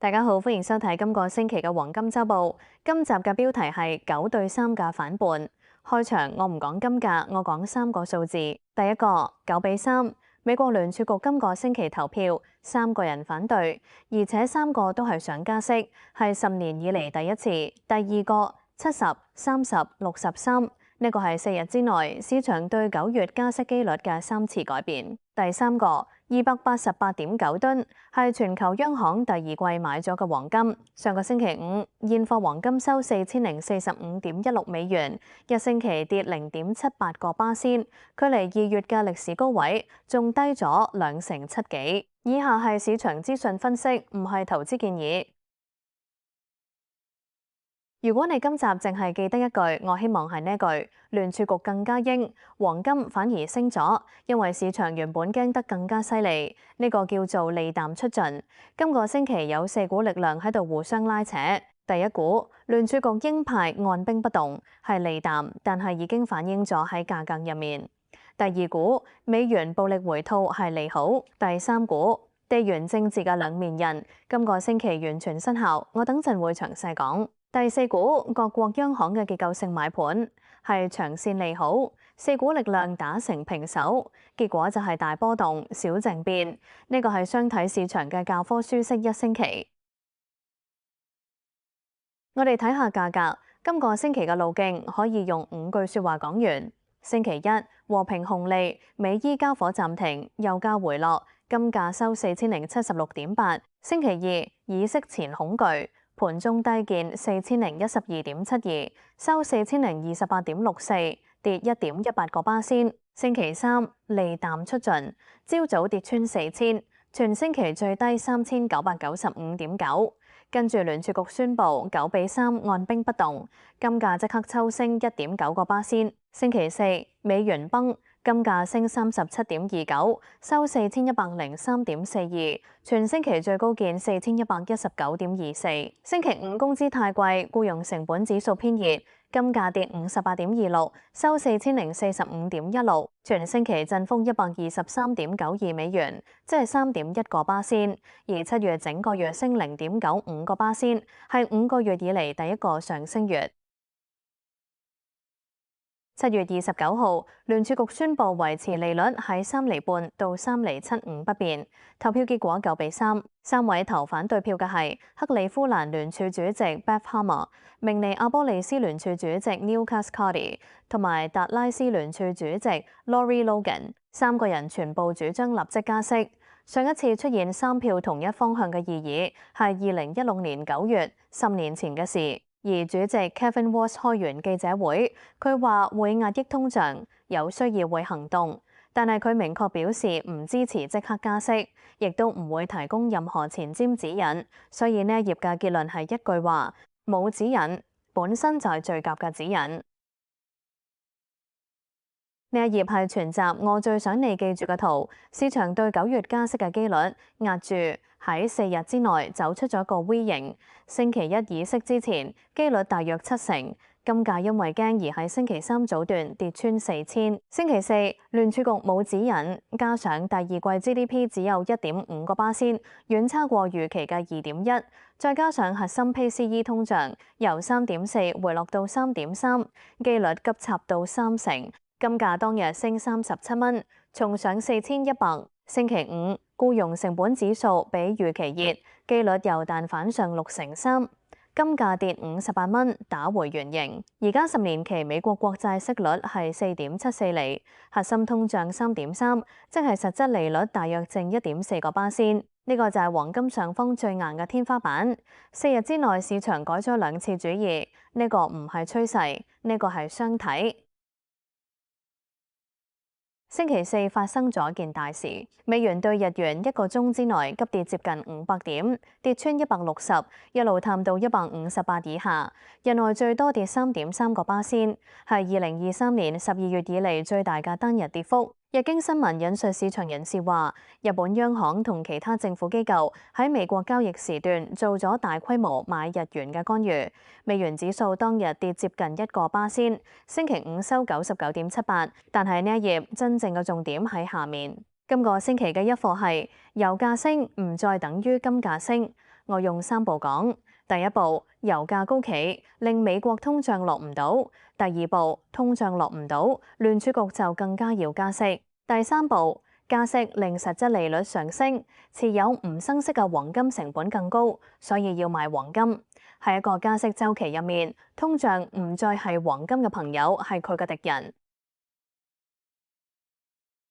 大家好，歡迎收睇今個星期嘅黃金週報。今集嘅標題係9對3嘅反叛。開場我唔講金價，我講3個數字。第一個9比3，美國聯儲局今個星期投票，3個人反對，而且3個都係想加息，係10年以嚟第一次。第二個70、30、63，呢個係4日之內市場對9月加息機率嘅3次改變。第三個288.9噸，係全球央行第二季買咗嘅黃金。上個星期五，現貨黃金收4045.16美元，一星期跌0.78個巴仙，距離2月嘅歷史高位仲低咗2成7幾。以下係市場資訊分析，唔係投資建議。如果你今集淨係記得一句，我希望係呢句：聯儲局更加鷹，黃金反而升咗，因為市場原本驚得更加犀利。呢個叫做利淡出盡。今個星期有4股力量喺度互相拉扯。第一股，聯儲局鷹派按兵不動，係利淡，但係已經反映咗喺價格入面。第二股，美元暴力回吐係利好。第三股，地緣政治嘅兩面人，今個星期完全失效，我等陣會詳細講。第四股，各國央行嘅結構性買盤係長線利好，4股力量打成平手，結果就係大波動小靜變。呢個係雙體市場嘅教科書式一星期。我哋睇下價格，今個星期嘅路徑可以用5句說話講完。星期一，和平紅利，美伊交火暫停，油價回落，金價收4076.8。星期二，議息前恐懼，盤中低見4012.72，收4028.64，跌1.18個巴仙。星期三，利淡出盡，朝早跌穿4000，全星期最低3995.9。跟住聯儲局宣布9比3按兵不動，金價即刻抽升1.9個巴仙。星期四，美元崩，金價升37.29，收4103.42，全星期最高見4119.24。星期五工資太貴，僱用成本指數偏熱，金價跌58.26，收4045.16，全星期振幅123.92美元，即係3.1個巴仙。而7月整個月升0.95個巴仙，係5個月以嚟第一個上升月。7月29號，聯儲局宣布維持利率喺3厘半到3厘75不變。投票結果9比3，三位投反對票嘅係克里夫蘭聯儲主席 Bev Hammer、明尼阿波利斯聯儲主席 Neal Kaskady 同埋達拉斯聯儲主席 Lori Logan， 3個人全部主張立即加息。上一次出現3票同一方向嘅異議係2016年9月，10年前嘅事。而主席 Kevin Warsh 開完記者會，佢話會壓抑通脹，有需要會行動，但係佢明確表示唔支持即刻加息，亦都唔會提供任何前瞻指引。所以呢一頁嘅結論係一句話：冇指引，本身就係最鴿嘅指引。呢一頁係全集我最想你記住嘅圖，市場對9月加息嘅機率壓住喺4日之內走出咗個 V 型。星期一議息之前，機率大約7成。金價因為驚而喺星期三早段跌穿4000。星期四，聯儲局冇指引，加上第二季 GDP 只有1.5個巴仙，遠差過預期嘅2.1，再加上核心 PCE 通脹由3.4回落到3.3，機率急插到3成。金價當日升37蚊，重上4100。星期五，僱用成本指數比預期熱，機率又彈反上6.3%。金價跌58蚊，打回原形。而家10年期美國國債息率係4.74厘，核心通脹3.3，即係實質利率大約正1.4個巴仙。呢個就係黃金上方最硬嘅天花板。4日之內市場改咗2次主意，呢個唔係趨勢，呢個係雙體。星期四發生咗件大事，美元對日元1個鐘之內急跌接近500點，跌穿160，一路探到158以下，日內最多跌3.3個巴仙，係2023年12月以嚟最大嘅單日跌幅。日經新聞引述市場人士話，日本央行同其他政府機構喺美國交易時段做咗大規模買日元嘅干預，美元指數當日跌接近1個巴仙，星期五收99.78，但係呢一頁真正嘅重點喺下面。今個星期嘅一課係油價升唔再等於金價升，我用3步講。第一步，油價高企，令美國通脹落唔到；第二步，通脹落唔到，聯儲局就更加要加息；第三步，加息令實質利率上升，持有唔生息嘅黃金成本更高，所以要買黃金。喺一個加息週期入面，通脹唔再係黃金嘅朋友，係佢嘅敵人。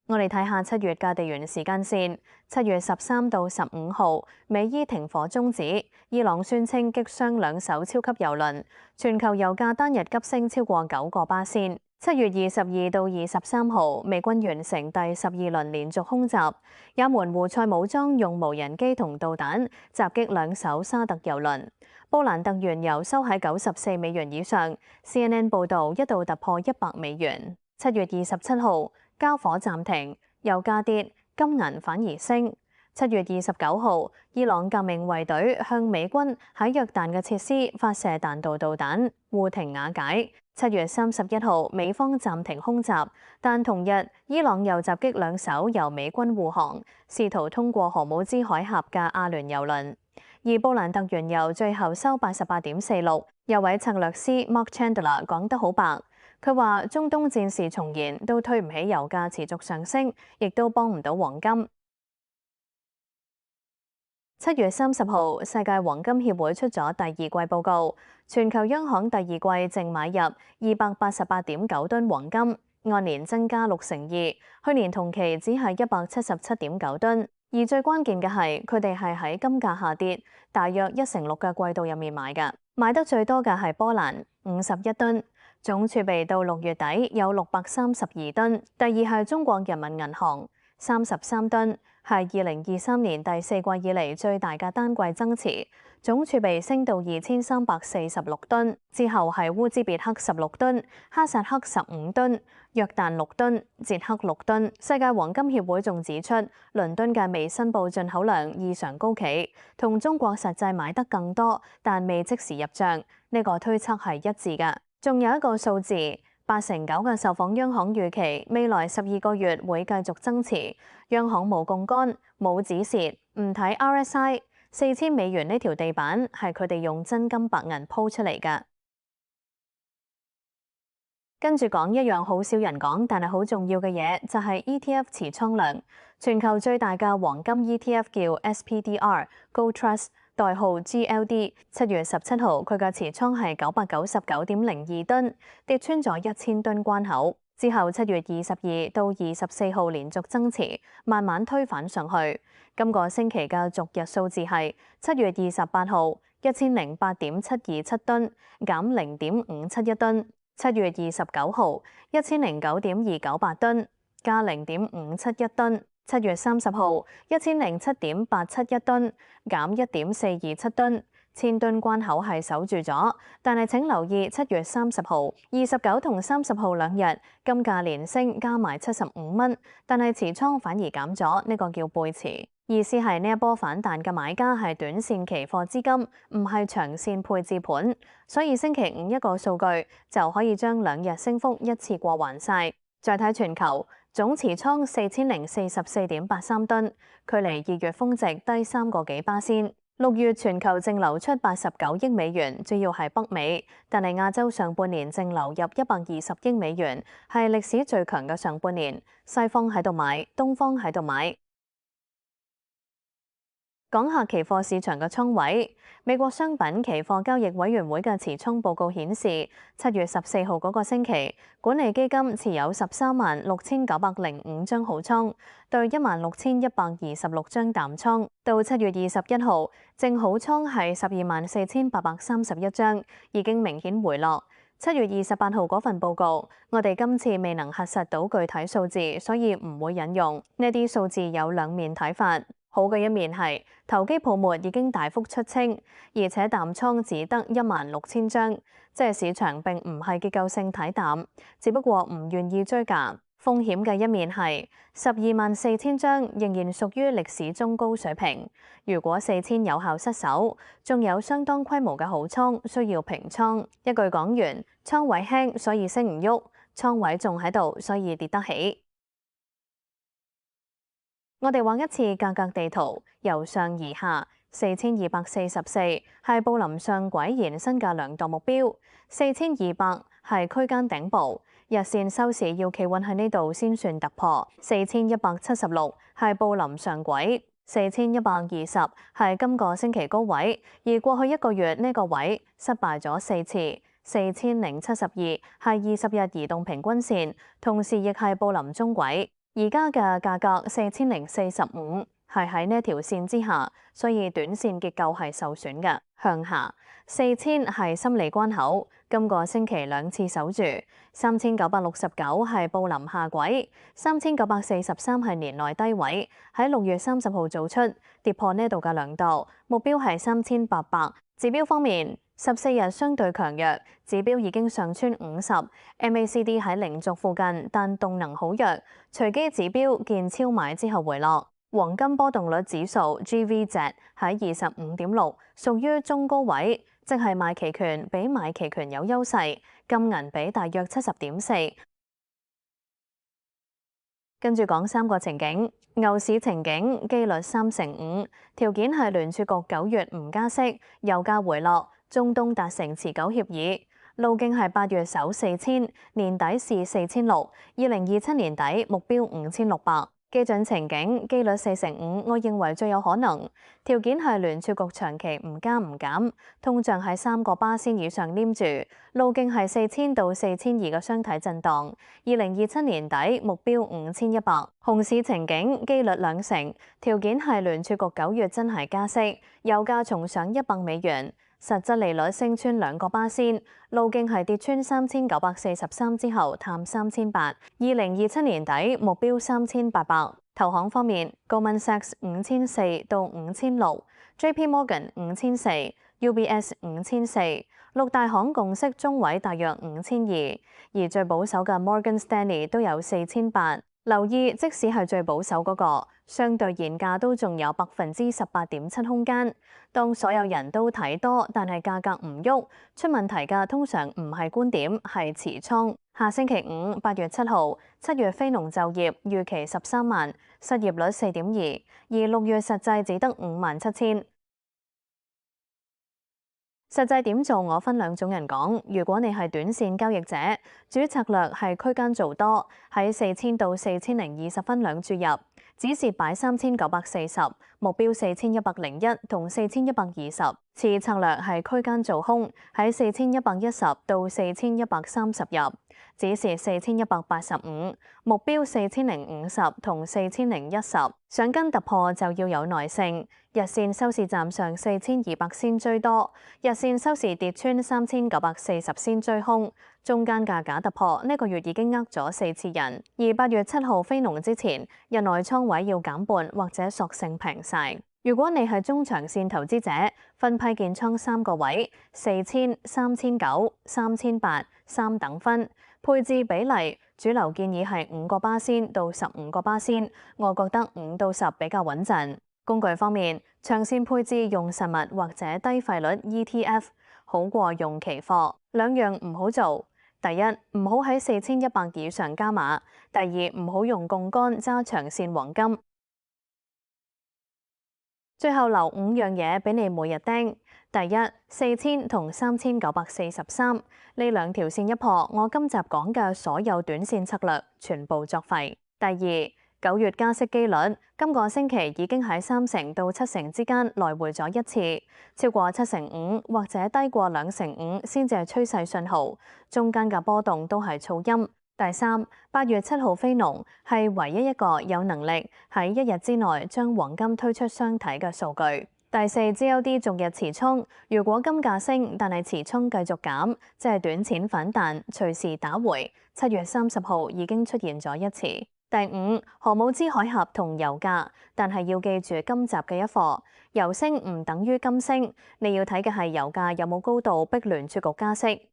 我哋睇下7月嘅地緣時間線，7月13到15號，美伊停火終止，伊朗宣稱擊傷2艘超級油輪，全球油價單日急升超過9個巴仙。7月22到23號，美軍完成第12輪連續空襲，也門胡塞武裝用無人機同導彈襲擊2艘沙特油輪，布蘭特原油收喺94美元以上 ，CNN 報導一度突破100美元。7月27號，交火暫停，油價跌，金銀反而升。7月29號，伊朗革命衛隊向美軍喺約旦嘅設施發射彈道導彈，護停瓦解。7月31號，美方暫停空襲，但同日伊朗又襲擊2艘由美軍護航、試圖通過荷姆茲海峽嘅阿聯油輪。而布蘭特原油最後收88.46，有位策略師 Mark Chandler 講得好白。佢話：中東戰事重燃都推唔起油價持續上升，亦都幫唔到黃金。7月30號，世界黃金協會出咗第2季報告，全球央行第2季淨買入288.9噸黃金，按年增加62%，去年同期只係177.9噸。而最關鍵嘅係，佢哋係喺金價下跌大約1/6嘅季度入面買㗎，買得最多嘅係波蘭51噸。總儲備到6月底有632噸，第2係中國人民銀行33噸，係2023年第4季以嚟最大嘅單季增持，總儲備升到2346噸。之後係烏茲別克16噸，哈薩克15噸，約旦6噸，捷克6噸。世界黃金協會仲指出，倫敦嘅未申報進口量異常高企，同中國實際買得更多，但未即時入帳，呢個推測係一致嘅。仲有一個數字，89%嘅受訪央行預期未來12個月會繼續增持，央行冇槓桿、冇止蝕，唔睇 RSI， 4000美元呢條地板係佢哋用真金白銀鋪出嚟㗎。跟住講一樣好少人講，但係好重要嘅嘢，就係 ETF 持倉量。全球最大嘅黃金 ETF 叫 SPDR Gold Trust，代號 GLD。7月17號，佢嘅持倉係999.02噸，跌穿咗1000噸關口。之後7月22到24號連續增持，慢慢推返上去。今個星期嘅逐日數字係7月28號1008.727噸，減0.571噸。7月29號1009.298噸，加0.571噸。7月30號1007.871噸，減1.427噸。1000噸關口係守住咗，但係請留意7月30號、29同30號2日金價連升加埋75蚊，但係持倉反而減咗，呢個叫背馳。意思係呢一波反彈嘅買家係短線期貨資金，唔係長線配置盤，所以星期5一個數據就可以將2日升幅一次過還晒。再睇全球總持倉4044.83噸，距離2月峰值低3個幾巴仙。6月全球淨流出89億美元，主要係北美，但係亞洲上半年淨流入120億美元，係歷史最強嘅上半年。西方喺度買，東方喺度買。講下期貨市場嘅倉位，美國商品期貨交易委員會嘅持倉報告顯示，7月14號嗰個星期，管理基金持有136905張好倉，對16126張淡倉。到7月21號，淨好倉係124,831張，已經明顯回落。7月28號嗰份報告，我哋今次未能核實到具體數字，所以唔會引用。呢啲數字有兩面睇法。好嘅一面係投機泡沫已經大幅出清，而且淡倉只得16000張，即係市場並唔係結構性睇淡，只不過唔願意追價。風險嘅一面係124,000張仍然屬於歷史中高水平，如果4000有效失守，仲有相當規模嘅好倉需要平倉。一句講完，倉位輕所以升唔喐，倉位仲喺度所以跌得起。我哋畫一次價格地圖，由上而下4244係布林上軌延伸嘅量度目標，4200係區間頂部，日線收市要企穩喺呢度先算突破。4176係布林上軌，4120係今個星期高位，而過去一個月呢個位失敗咗4次。4072係20日移動平均線，同時亦係布林中軌。而家嘅價格4045係喺呢條線之下，所以短線結構係受損嘅。向下4000係心理關口，今個星期2次守住。3969係布林下軌，3943係年內低位，喺6月30號做出，跌破呢度嘅量度，目標係3800。指標方面，14日相對強弱，指標已經上穿50，MACD 喺零軸附近，但動能好弱。隨機指標見超買之後回落。黃金波動率指數 GVZ 喺25.6，屬於中高位，即係賣期權比買期權有優勢，金銀比大約70.4。跟住講3個情景，牛市情景機率35%，條件係聯儲局9月唔加息，油價回落，中東達成持久協議，路徑係8月守4000，年底試4600，2027年底目標5600。基準情景機率45%，我認為最有可能。條件係聯儲局長期唔加唔減，通脹喺3個巴仙以上黏住，路徑係4000到4200嘅雙體震盪。2027年底目標5100。熊市情景機率20%，條件係聯儲局9月真係加息，油價重上$100，實質利率升穿2個巴仙，路徑係跌穿3943之後探3800。2027年底目標3800。投行方面 ，Goldman Sachs 5400到5600，JP Morgan 5400，UBS 5400，六大行共識中位大約5200，而最保守嘅 Morgan Stanley 都有4800。留意，即使係最保守嗰個，相對現價都仲有18.7%空間。當所有人都睇多，但係價格唔喐，出問題嘅通常唔係觀點，係持倉。下星期5 8月7號，7月非農就業預期13萬，失業率4.2%，而6月實際只得57000。實際點做？我分2種人講。如果你係短線交易者，主策略係區間做多，喺4000到4020分2注入，止蝕擺3940，目標4101同4120。次策略係區間做空，喺4110到4130入，止蝕4185，目標4050同4010。想跟突破就要有耐性。日線收市站上4200先追多，日線收市跌穿3940先追空，中間價假突破，呢個月已經呃咗4次人。而8月7號非農之前，日內倉位要減半或者索性平晒。如果你係中長線投資者，分批建倉3個位，4000、3900、3800 3等分，配置比例主流建議係5個巴仙到15個巴仙，我覺得5到10比較穩陣。工具方面，長線配置用實物或者低費率 ETF 好過用期貨。2樣唔好做：第一，唔好喺4100以上加碼；第二，唔好用槓桿揸長線黃金。最後留5樣嘢俾你每日盯。第一，4000同3943呢2條線一破，我今集講嘅所有短線策略全部作廢。第二，9月加息機率，今個星期已經喺30%到70%之間來回咗1次，超過75%或者低過2%先至係趨勢信號，中間嘅波動都係噪音。第三，8月7號非農係唯一一個有能力喺1日之內將黃金推出雙體嘅數據。第四，GLD 逐日持倉，如果金價升，但係持倉繼續減，即係短錢反彈，隨時打回。7月30號已經出現咗1次。第五，荷姆茲海峽同油價，但係要記住今集嘅一課，油升唔等於金升，你要睇嘅係油價有冇高度逼聯儲局加息。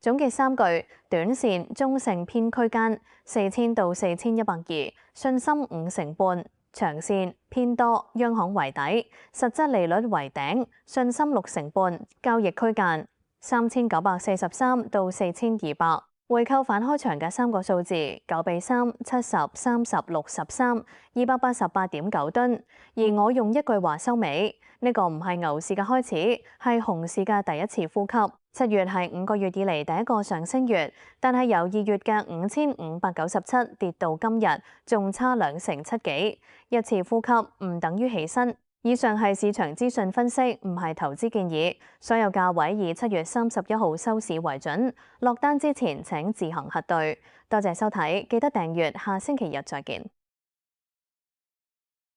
總結3句：短線中性偏區間4000到4120，信心50%；長線偏多，央行為底，實質利率為頂，信心60%；交易區間3943到4200。回購反開場嘅三個數字9:3、70、30、63、288.9噸。而我用一句話收尾：呢個唔係牛市嘅開始，係熊市嘅第一次呼吸。7月係5個月以嚟第一個上升月，但係由2月嘅5597跌到今日，仲差2成7幾。一次呼吸唔等於起身。以上係市場資訊分析，唔係投資建議。所有價位以7月31號收市為準，落單之前請自行核對。多謝收睇，記得訂閱，下星期日再見。